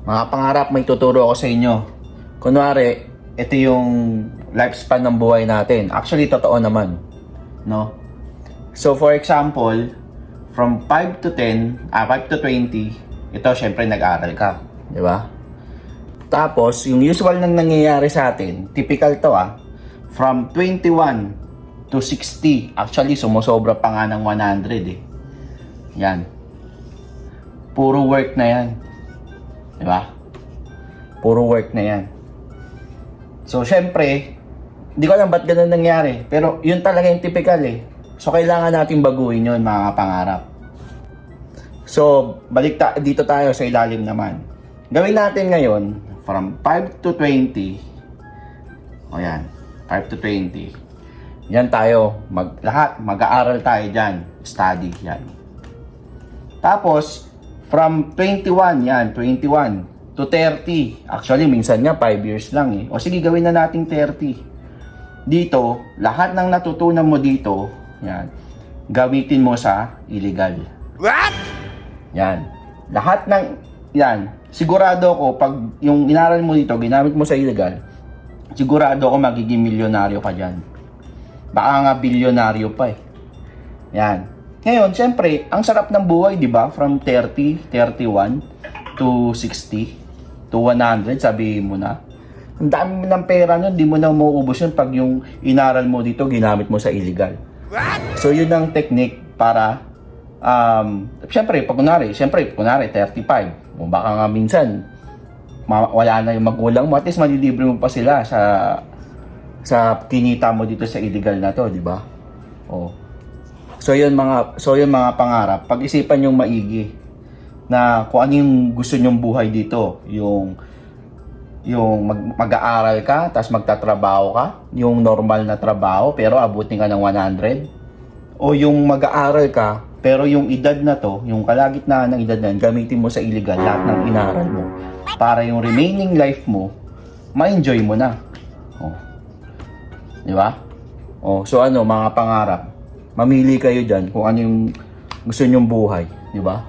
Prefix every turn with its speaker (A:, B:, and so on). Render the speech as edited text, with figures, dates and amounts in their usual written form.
A: Mga pangarap, may tuturo ako sa inyo. Kunwari, ito yung lifespan ng buhay natin. Actually, totoo naman. No? So, for example, from 5 to 10, 5 to 20, ito, syempre, nag-aral ka. Di ba? Tapos, yung usual nang nangyayari sa atin, typical to from 21 to 60. Actually, sumusobra pa nga ng 100 eh. Yan. Puro work na yan. Di ba? Puro work na yan. So, syempre, hindi ko alam ba't ganun nangyari. Pero, yun talaga yung typical eh. So, kailangan natin baguhin yun, mga pangarap. So, dito tayo sa ilalim naman. Gawin natin ngayon, from 5 to 20. O yan, 5 to 20. Yan tayo, lahat, mag-aaral tayo dyan. Study, yan. Tapos, from 21, yan, 21 to 30. Actually, minsan nga 5 years lang eh. O sige, gawin na nating 30. Dito, lahat ng natutunan mo dito, yan, gamitin mo sa illegal.
B: What?
A: Yan. Lahat ng, yan, sigurado ko, pag yung inaral mo dito, ginamit mo sa illegal, sigurado ko magiging milyonaryo ka dyan. Baka nga bilyonaryo pa eh. Yan. Ngayon, syempre, ang sarap ng buhay, di ba? From 30, 31 to 60 to 100, sabihin mo na. Ang dami mo ng pera nun, di mo na mauubos yun pag yung inaral mo dito, ginamit mo sa illegal. So, yun ang technique para, syempre, kunwari, 35. O baka nga minsan, wala na yung magulang mo, at least malilibre mo pa sila sa kinita mo dito sa illegal na to, di ba? Oh. So yun mga pangarap, pag-isipan yung maigi na kung ano yung gusto nyong buhay dito, yung mag-aaral ka, tapos magtatrabaho ka, yung normal na trabaho pero abutin ka ng 100, o yung mag-aaral ka pero yung edad na to, yung kalagitnaan ng edad na yun, gamitin mo sa illegal lahat ng inaral mo para yung remaining life mo ma-enjoy mo na. Oh. Di ba? Oh, so ano mga pangarap, mamili kayo dyan kung ano yung gusto nyong buhay, di ba?